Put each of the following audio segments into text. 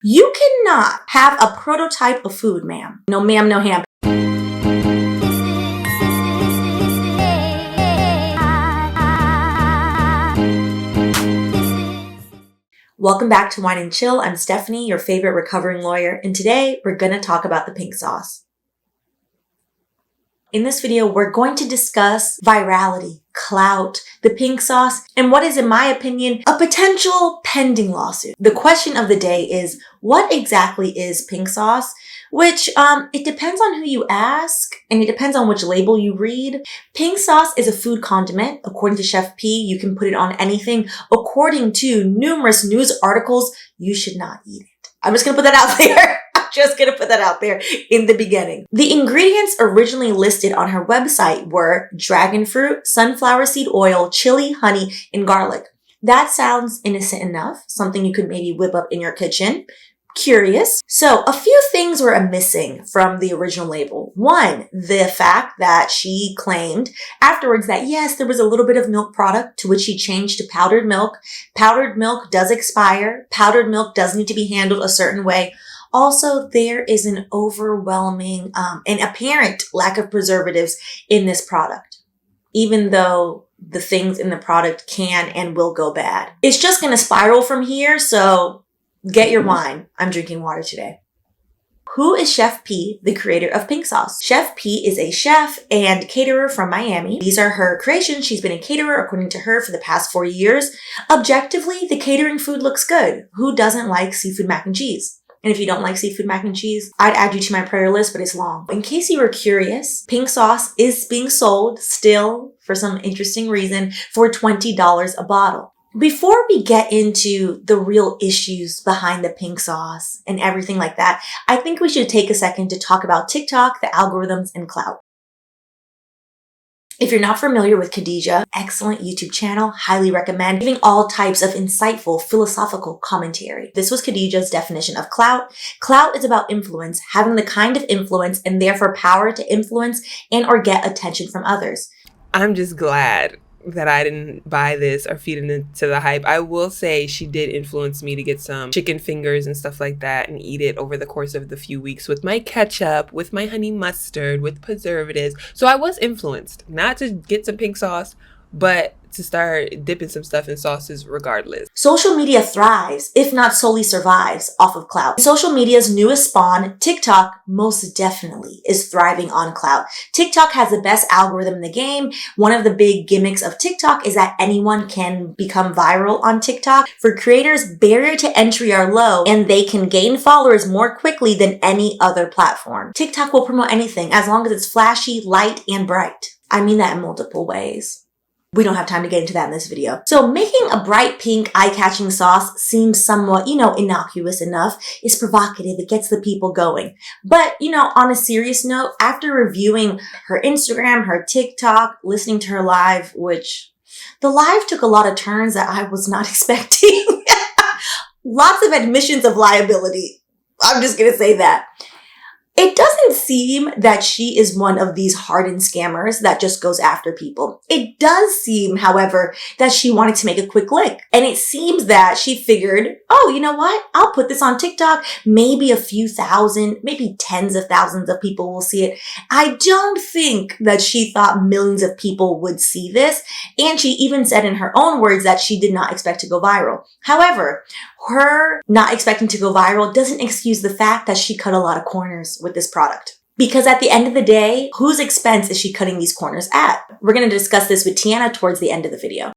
You cannot have a prototype of food, ma'am. No ma'am, no ham. Welcome back to Wine and Chill. I'm Stephanie, your favorite recovering lawyer, and today we're going to talk about the pink sauce. In this video, we're going to discuss virality, clout, the pink sauce, and what is, in my opinion, a potential pending lawsuit. The question of the day is, what exactly is pink sauce? Which, it depends on who you ask, and it depends on which label you read. Pink sauce is a food condiment. According to Chef P, you can put it on anything. According to numerous news articles, you should not eat it. I'm just gonna put that out there. Just gonna put that out there in the beginning. The ingredients originally listed on her website were dragon fruit, sunflower seed oil, chili, honey, and garlic. That sounds innocent enough, something you could maybe whip up in your kitchen. Curious. So a few things were missing from the original label. One, the fact that she claimed afterwards that yes, there was a little bit of milk product, to which she changed to powdered milk. Powdered milk does expire. Powdered milk does need to be handled a certain way. Also, there is an overwhelming and apparent lack of preservatives in this product, even though the things in the product can and will go bad. It's just going to spiral from here, so get your wine. I'm drinking water today. Who is Chef P, the creator of pink sauce? Chef P is a chef and caterer from Miami. These are her creations. She's been a caterer, according to her, for the past 4 years. Objectively, the catering food looks good. Who doesn't like seafood mac and cheese? And if you don't like seafood mac and cheese, I'd add you to my prayer list, but it's long. In case you were curious, pink sauce is being sold still, for some interesting reason, for $20 a bottle. Before we get into the real issues behind the pink sauce and everything like that, I think we should take a second to talk about TikTok, the algorithms, and Clout. If you're not familiar with Khadijah, excellent YouTube channel, highly recommend, giving all types of insightful philosophical commentary. This was Khadijah's definition of clout. Clout is about influence, having the kind of influence and therefore power to influence and or get attention from others. I'm just glad that I didn't buy this or feed into the hype. I will say she did influence me to get some chicken fingers and stuff like that and eat it over the course of the few weeks with my ketchup, with my honey mustard, with preservatives. So I was influenced, not to get some pink sauce, but to start dipping some stuff in sauces regardless. Social media thrives, if not solely survives, off of clout. Social media's newest spawn, TikTok, most definitely is thriving on clout. TikTok has the best algorithm in the game. One of the big gimmicks of TikTok is that anyone can become viral on TikTok. For creators, barrier to entry are low, and they can gain followers more quickly than any other platform. TikTok will promote anything as long as it's flashy, light, and bright. I mean that in multiple ways. We don't have time to get into that in this video. So making a bright pink eye-catching sauce seems somewhat, innocuous enough. It's provocative. It gets the people going. But, on a serious note, after reviewing her Instagram, her TikTok, listening to her live, which the live took a lot of turns that I was not expecting. Lots of admissions of liability. I'm just going to say that. It doesn't seem that she is one of these hardened scammers that just goes after people. It does seem, however, that she wanted to make a quick lick. And it seems that she figured, oh, you know what? I'll put this on TikTok. Maybe a few thousand, maybe tens of thousands of people will see it. I don't think that she thought millions of people would see this. And she even said in her own words that she did not expect to go viral. However, her not expecting to go viral doesn't excuse the fact that she cut a lot of corners with this product. Because at the end of the day, whose expense is she cutting these corners at? We're going to discuss this with Tiana towards the end of the video.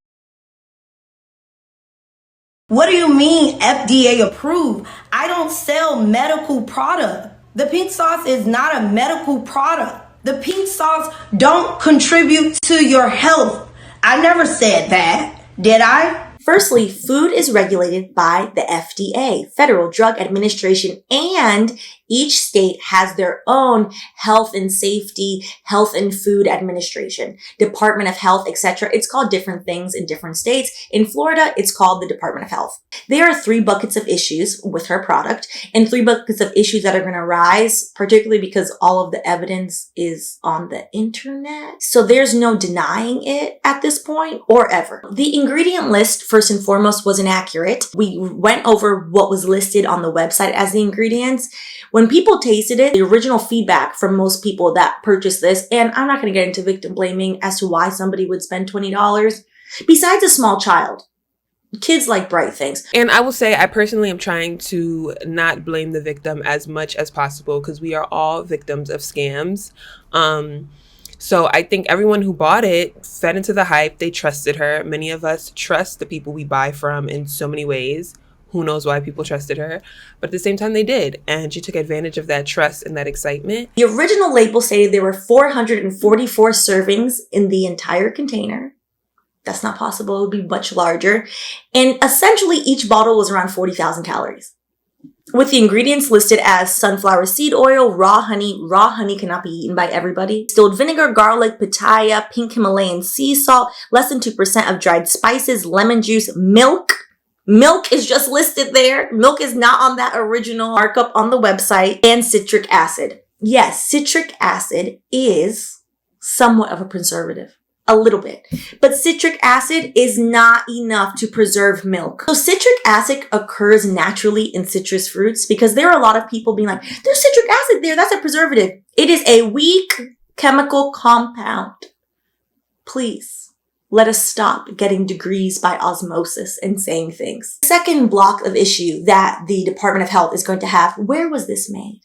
What do you mean FDA approved? I don't sell medical product. The pink sauce is not a medical product. The pink sauce don't contribute to your health. I never said that, did I? Firstly, food is regulated by the FDA, Federal Drug Administration, and Each state has their own health and safety, health and food administration, Department of Health, etc. It's called different things in different states. In Florida, it's called the Department of Health. There are 3 buckets of issues with her product and 3 buckets of issues that are going to rise, particularly because all of the evidence is on the internet. So there's no denying it at this point or ever. The ingredient list, first and foremost, was inaccurate. We went over what was listed on the website as the ingredients. When people tasted it, the original feedback from most people that purchased this, and I'm not going to get into victim blaming as to why somebody would spend $20, besides a small child. Kids like bright things. And I will say, I personally am trying to not blame the victim as much as possible because we are all victims of scams. So I think everyone who bought it fed into the hype. They trusted her. Many of us trust the people we buy from in so many ways. Who knows why people trusted her? But at the same time, they did. And she took advantage of that trust and that excitement. The original label stated there were 444 servings in the entire container. That's not possible. It would be much larger. And essentially, each bottle was around 40,000 calories. With the ingredients listed as sunflower seed oil, raw honey cannot be eaten by everybody, distilled vinegar, garlic, pitaya, pink Himalayan sea salt, less than 2% of dried spices, lemon juice, milk. Milk is just listed there. Milk is not on that original markup on the website. And citric acid. Yes, citric acid is somewhat of a preservative. A little bit. But citric acid is not enough to preserve milk. So citric acid occurs naturally in citrus fruits because there are a lot of people being like, there's citric acid there, that's a preservative. It is a weak chemical compound. Please, let us stop getting degrees by osmosis and saying things. The second block of issue that the Department of Health is going to have, where was this made?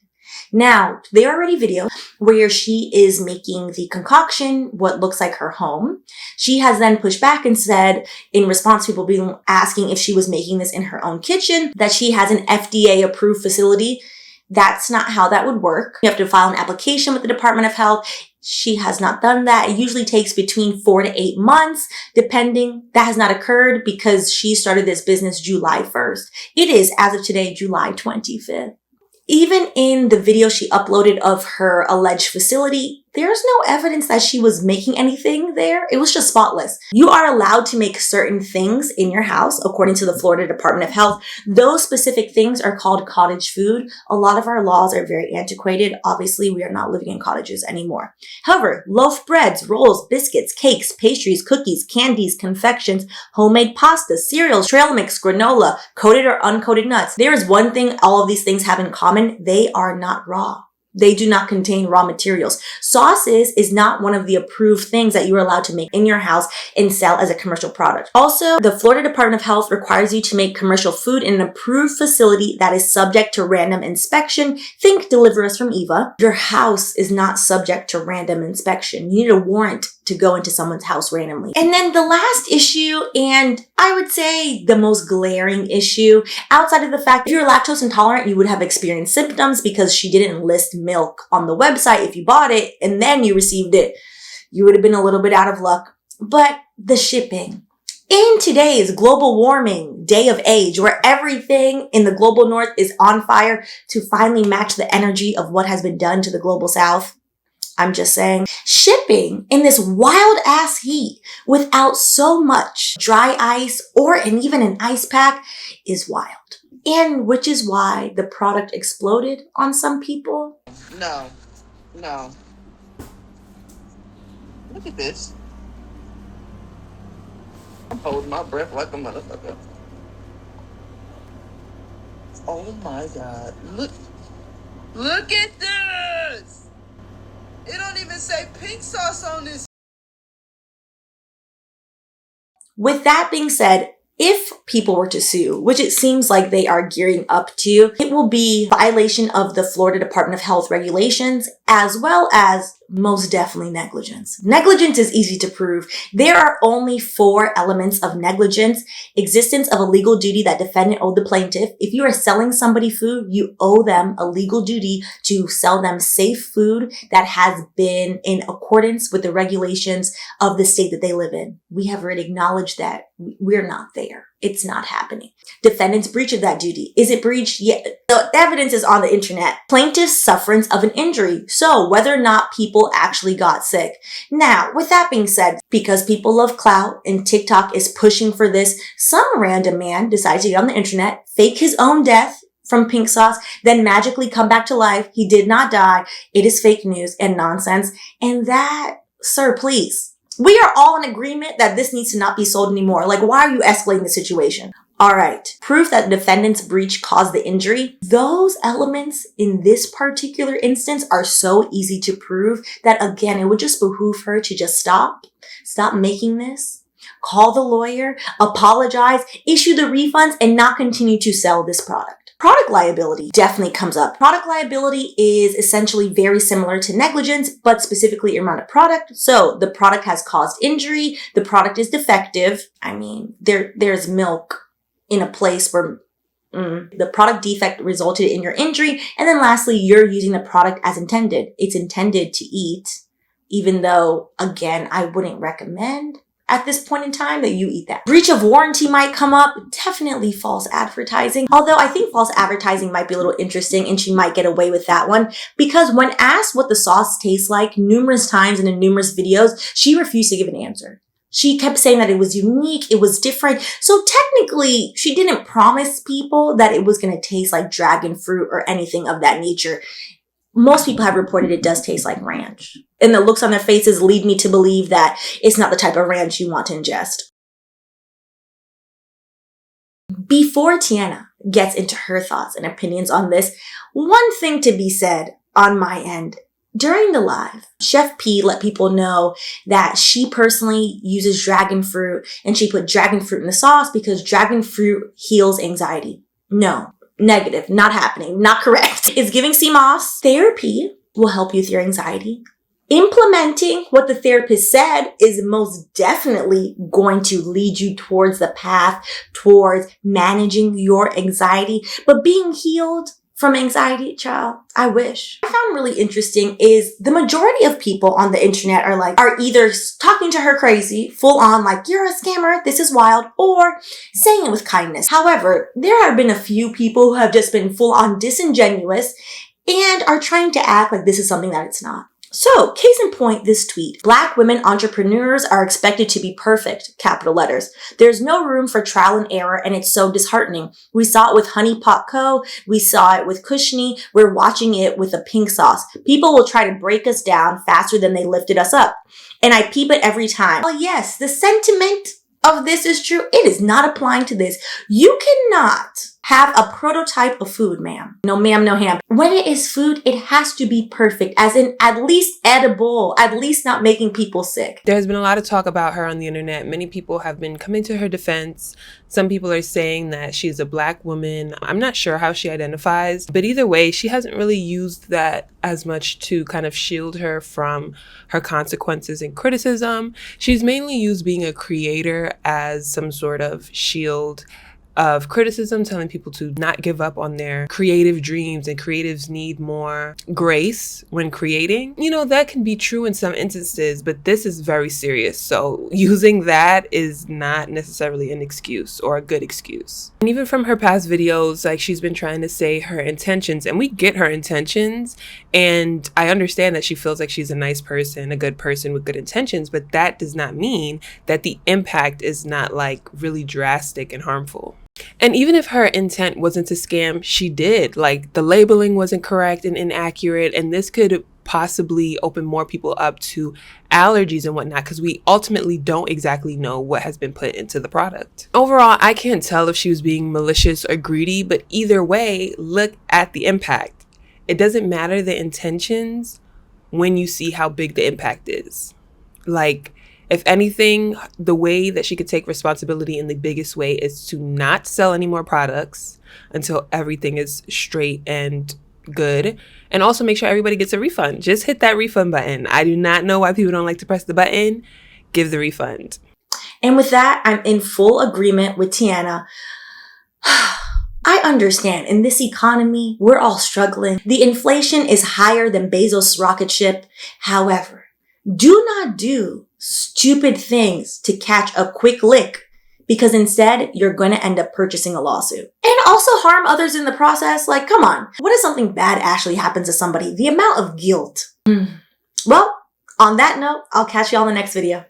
Now, there are already videos where she is making the concoction, what looks like her home. She has then pushed back and said, in response to people being asking if she was making this in her own kitchen, that she has an FDA-approved facility. That's not how that would work. You have to file an application with the Department of Health. She has not done that. It usually takes between 4 to 8 months, depending. That has not occurred because she started this business July 1st. It is, as of today, July 25th. Even in the video she uploaded of her alleged facility, there's no evidence that she was making anything there. It was just spotless. You are allowed to make certain things in your house, according to the Florida Department of Health. Those specific things are called cottage food. A lot of our laws are very antiquated. Obviously, we are not living in cottages anymore. However, loaf breads, rolls, biscuits, cakes, pastries, cookies, candies, confections, homemade pasta, cereals, trail mix, granola, coated or uncoated nuts. There is one thing all of these things have in common. They are not raw. They do not contain raw materials. Sauces is not one of the approved things that you are allowed to make in your house and sell as a commercial product. Also, the Florida Department of Health requires you to make commercial food in an approved facility that is subject to random inspection. Think Deliver Us from Eva. Your house is not subject to random inspection. You need a warrant to go into someone's house randomly. And then the last issue, and I would say the most glaring issue, outside of the fact if you're lactose intolerant, you would have experienced symptoms because she didn't list milk on the website. If you bought it and then you received it, you would have been a little bit out of luck. But the shipping. In today's global warming day of age, where everything in the global north is on fire to finally match the energy of what has been done to the global south, I'm just saying, shipping in this wild ass heat without so much dry ice or even an ice pack is wild. And which is why the product exploded on some people. No. Look at this. I'm holding my breath like a motherfucker. Oh my God. Look at this! It don't even say pink sauce on this. With that being said, if people were to sue, which it seems like they are gearing up to, it will be violation of the Florida Department of Health regulations, as well as most definitely negligence. Negligence is easy to prove. There are only 4 elements of negligence: existence of a legal duty that defendant owed the plaintiff. If you are selling somebody food, you owe them a legal duty to sell them safe food that has been in accordance with the regulations of the state that they live in. We have already acknowledged that we're not there. It's not happening. Defendant's breach of that duty. Is it breached? Yeah. The evidence is on the internet. Plaintiff's sufferance of an injury. So whether or not people actually got sick. Now, with that being said, because people love clout and TikTok is pushing for this, some random man decides to get on the internet, fake his own death from pink sauce, then magically come back to life. He did not die. It is fake news and nonsense. And that, sir, please. We are all in agreement that this needs to not be sold anymore. Like, why are you escalating the situation? All right. Proof that the defendant's breach caused the injury. Those elements in this particular instance are so easy to prove that, again, it would just behoove her to just stop making this, call the lawyer, apologize, issue the refunds, and not continue to sell this product. Product liability definitely comes up. Product liability is essentially very similar to negligence, but specifically around a product. So the product has caused injury. The product is defective. I mean, there's milk in a place where the product defect resulted in your injury. And then lastly, you're using the product as intended. It's intended to eat, even though, again, I wouldn't recommend at this point in time that you eat that. Breach of warranty might come up. Definitely false advertising. Although I think false advertising might be a little interesting and she might get away with that one because when asked what the sauce tastes like numerous times and in numerous videos, she refused to give an answer. She kept saying that it was unique, it was different. So technically, she didn't promise people that it was going to taste like dragon fruit or anything of that nature. Most people have reported it does taste like ranch. And the looks on their faces lead me to believe that it's not the type of ranch you want to ingest. Before Tiana gets into her thoughts and opinions on this, one thing to be said on my end. During the live, Chef P let people know that she personally uses dragon fruit and she put dragon fruit in the sauce because dragon fruit heals anxiety. No. Negative, not happening, not correct. It's giving sea moss. Therapy will help you with your anxiety. Implementing what the therapist said is most definitely going to lead you towards the path towards managing your anxiety. But being healed from anxiety, child, I wish. What I found really interesting is the majority of people on the internet are either talking to her crazy, full on like, you're a scammer, this is wild, or saying it with kindness. However, there have been a few people who have just been full on disingenuous and are trying to act like this is something that it's not. So, case in point, this tweet. Black women entrepreneurs are expected to be perfect, capital letters. There's no room for trial and error, and it's so disheartening. We saw it with Honey Pot Co. We saw it with Cushiony. We're watching it with the pink sauce. People will try to break us down faster than they lifted us up. And I peep it every time. Well, yes, the sentiment of this is true. It is not applying to this. You cannot have a prototype of food, ma'am. No ma'am, no ham. When it is food, it has to be perfect, as in at least edible, at least not making people sick. There's been a lot of talk about her on the internet. Many people have been coming to her defense. Some people are saying that she's a Black woman. I'm not sure how she identifies, but either way, she hasn't really used that as much to kind of shield her from her consequences and criticism. She's mainly used being a creator as some sort of shield of criticism, telling people to not give up on their creative dreams, and creatives need more grace when creating. You know, that can be true in some instances, but this is very serious. So using that is not necessarily an excuse or a good excuse. And even from her past videos, like, she's been trying to say her intentions, and we get her intentions. And I understand that she feels like she's a nice person, a good person with good intentions, but that does not mean that the impact is not like really drastic and harmful. And even if her intent wasn't to scam, she did. Like, the labeling wasn't correct and inaccurate, and this could possibly open more people up to allergies and whatnot, because we ultimately don't exactly know what has been put into the product. Overall, I can't tell if she was being malicious or greedy, but either way, look at the impact. It doesn't matter the intentions when you see how big the impact is. Like, if anything, the way that she could take responsibility in the biggest way is to not sell any more products until everything is straight and good. And also make sure everybody gets a refund. Just hit that refund button. I do not know why people don't like to press the button. Give the refund. And with that, I'm in full agreement with Tiana. I understand in this economy, we're all struggling. The inflation is higher than Bezos' rocket ship. However, do not do stupid things to catch a quick lick, because instead you're going to end up purchasing a lawsuit. And also harm others in the process. Like, come on. What if something bad actually happens to somebody? The amount of guilt. Well, on that note, I'll catch you all in the next video.